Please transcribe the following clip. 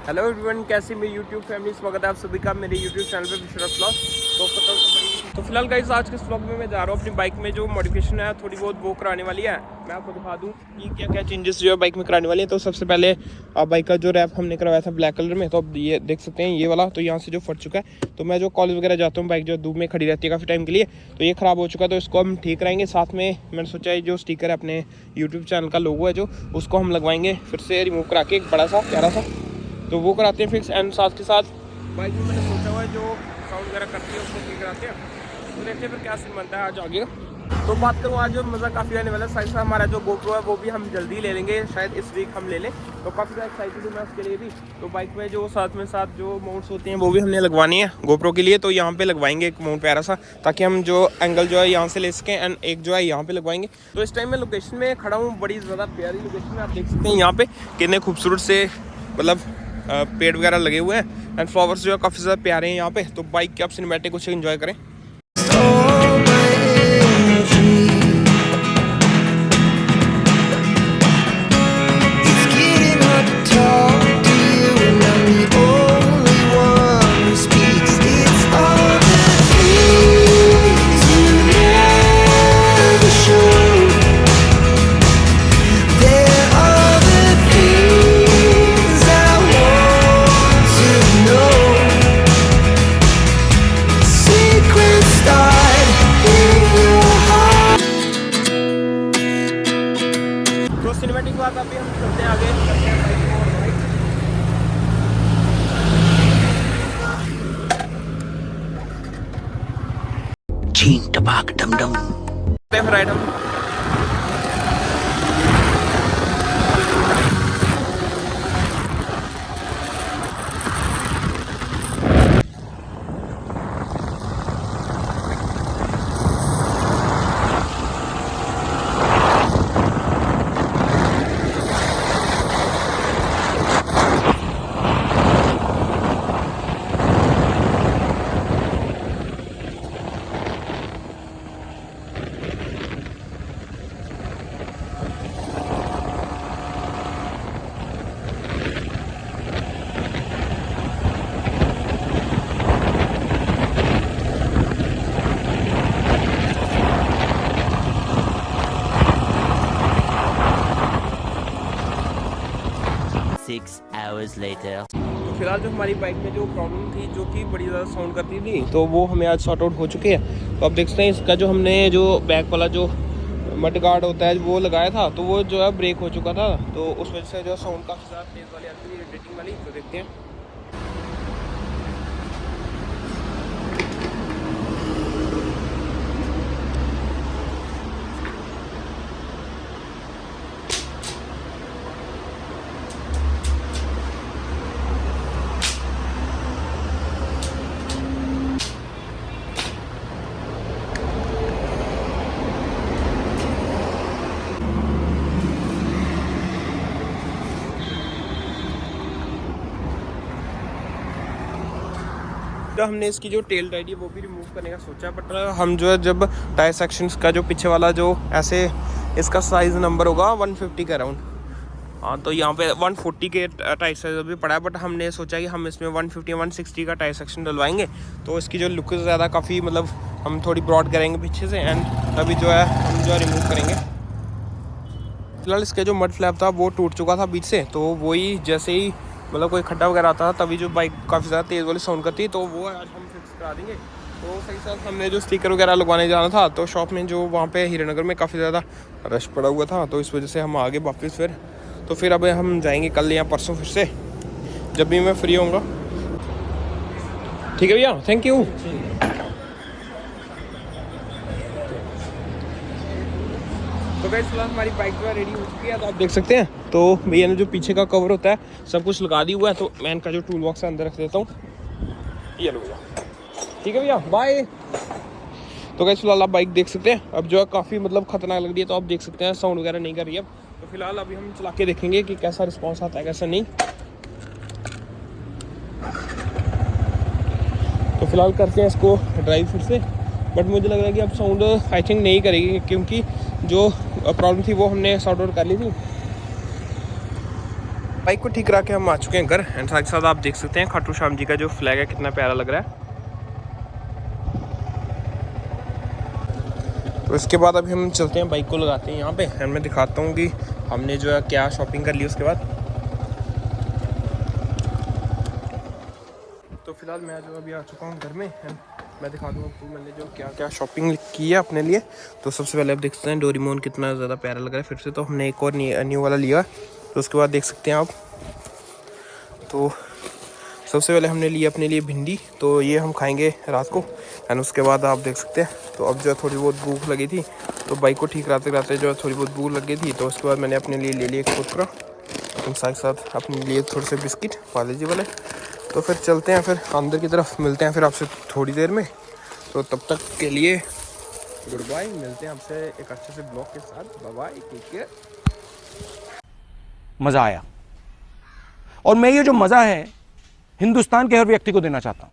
Hello everyone, कैसी मेरी YouTube family, स्वागत है आप सभी का मेरे यूट्यूब चैनल पे विश्वास ब्लॉग। तो फिलहाल गाइस आज के इस व्लॉग में मैं जा रहा हूँ अपनी बाइक में जो मॉडिफिकेशन है थोड़ी बहुत वो कराने वाली है। मैं आपको दिखा दूँ कि क्या क्या चेंजेस जो है बाइक में कराने वाली है। तो सबसे पहले बाइक का जो रैप हमने करवाया था ब्लैक कलर में, तो अब ये देख सकते हैं ये वाला तो यहाँ से जो फट चुका है। तो मैं जो कॉलेज वगैरह जाता हूँ बाइक जो धूप में खड़ी रहती है काफ़ी टाइम के लिए, तो ये ख़राब हो चुका है। तो इसको हम ठीक कराएंगे। साथ में मैंने सोचा है जो स्टिकर है अपने यूट्यूब चैनल का लोगो है जो, उसको हम लगवाएंगे फिर से रिमूव करा के, एक बड़ा सा प्यारा सा, तो वो कराते हैं फिक्स। एंड साथ के साथ बाइक में मैंने सोचा हुआ है जो साउंड वगैरह करती है उसको ठीक कराते हैं। तो देखते हैं फिर क्या सीन बनता है आज आगे। तो बात करूँ आज जो मज़ा काफ़ी आने वाला है। साथ साथ हमारा जो GoPro है वो भी हम जल्दी ले लेंगे, शायद इस वीक हम ले लें। तो काफ़ी ज़्यादा एक्साइटेड हूँ मैं उसके लिए भी। तो बाइक में जो साथ में साथ जो माउंट्स होते हैं वो भी हमने लगवानी है GoPro के लिए। तो यहाँ पे लगवाएंगे एक माउंट प्यारा सा, ताकि हम जो एंगल जो है यहाँ से ले सकें। एंड एक जो है यहाँ पे लगवाएंगे। तो इस टाइम मैं लोकेशन में खड़ा हूँ, बड़ी ज़्यादा प्यारी लोकेशन में, आप देख सकते हैं यहाँ पे कितने खूबसूरत से मतलब पेड़ वगैरह लगे हुए हैं। एंड फ्लावर्स जो है काफ़ी ज़्यादा प्यारे हैं यहाँ पे। तो बाइक के आप सिनेमैटिक कुछ एंजॉय करें। सिनेमैटिक बात अभी हम चलते हैं आगे, करते हैं बाइक और छीन टपाक डम डम फिर राइड हम। तो फिलहाल जो हमारी बाइक में जो प्रॉब्लम थी जो कि बड़ी ज़्यादा साउंड करती थी, तो वो हमें आज सॉर्ट आउट हो चुके हैं। तो आप देख सकते हैं इसका जो हमने जो बैक वाला जो मड गार्ड होता है वो लगाया था, तो वो जो है ब्रेक हो चुका था। तो उस वजह से जो साउंड काफ़ी ज़्यादा तेज़ वाली आती है, इरिटेटिंग वाली। तो देखते हैं। तो हमने इसकी जो टेल टाइड है वो भी रिमूव करने का सोचा, बट हम जो है जब टायर सेक्शंस का जो पीछे वाला जो ऐसे इसका साइज़ नंबर होगा 150 के अराउंड। हाँ, तो यहाँ पे 140 के टायर साइज अभी पड़ा है, बट हमने सोचा कि हम इसमें 150 160 का टायर सेक्शन डलवाएंगे। तो इसकी जो लुक ज़्यादा काफ़ी मतलब हम थोड़ी ब्रॉड करेंगे पीछे से। एंड तभी जो है हम जो है रिमूव करेंगे। फिलहाल इसका जो मड फ्लैप था वो टूट चुका था बीच से, तो वही जैसे ही मतलब कोई खड्डा वगैरह आता था तभी जो बाइक काफ़ी ज़्यादा तेज़ वाली साउंड करती है, तो वो आज हम फिक्स करा देंगे। तो सही साथ हमने जो स्टिकर वगैरह लगवाने जाना था, तो शॉप में जो वहाँ पे हीरानगर में काफ़ी ज़्यादा रश पड़ा हुआ था, तो इस वजह से हम आगे वापस फिर तो फिर अब हम जाएंगे कल या परसों फिर से, जब भी मैं फ्री होऊंगा। ठीक है भैया, थैंक यू। तो गाइस फिलहाल हमारी बाइक जो है रेडी हो चुकी है, तो आप देख सकते हैं। तो भैया ने जो पीछे का कवर होता है सब कुछ लगा दिया हुआ है। तो मैं इनका जो टूल बॉक्स है अंदर रख देता हूँ। ये लो भैया। ठीक है भैया, बाय। तो गाइस फिलहाल आप बाइक देख सकते हैं, अब जो है काफ़ी मतलब खतरनाक लग रही है। तो आप देख सकते हैं साउंड वगैरह नहीं कर रही है। तो फिलहाल अभी हम चला के देखेंगे कि कैसा रिस्पॉन्स आता है कैसा नहीं। तो फिलहाल करते हैं इसको ड्राइव फिर से, बट मुझे लग रहा है कि अब साउंड आई थिंक नहीं करेगी, क्योंकि जो प्रॉब्लम थी वो हमने सॉर्ट आउट कर ली थी। बाइक को ठीक करा के हम आ चुके हैं घर एंड साथ साथ आप देख सकते हैं खाटू श्याम जी का जो फ्लैग है कितना प्यारा लग रहा है। तो इसके बाद अभी हम चलते हैं, बाइक को लगाते हैं यहाँ पे एंड मैं दिखाता हूँ कि हमने जो है क्या शॉपिंग कर ली उसके बाद। तो फिलहाल मैं जो अभी आ चुका हूँ घर में एंड मैं दिखा दूँ आपको मैंने जो क्या क्या शॉपिंग की है अपने लिए। तो सबसे पहले आप देख सकते हैं डोरेमोन कितना ज़्यादा प्यारा लग रहा है फिर से, तो हमने एक और न्यू वाला लिया। तो उसके बाद देख सकते हैं आप, तो सबसे पहले हमने लिया अपने लिए भिंडी, तो ये हम खाएंगे रात को एंड उसके बाद आप देख सकते हैं। तो अब जो है थोड़ी बहुत भूख लगी थी, तो बाइक को ठीक कराते कराते जो है थोड़ी बहुत भूख लग गई थी, तो उसके बाद मैंने अपने लिए ले लिया एक कुरकुरा, तो साथ साथ अपने लिए थोड़े से बिस्किट पार्ले जी वाले। तो फिर चलते हैं, फिर अंदर की तरफ मिलते हैं फिर आपसे थोड़ी देर में। तो तब तक के लिए गुड बाय, मिलते हैं आपसे एक अच्छे से ब्लॉग के साथ। Bye bye, take care. मजा आया और मैं ये जो मजा है हिंदुस्तान के हर व्यक्ति को देना चाहता हूं।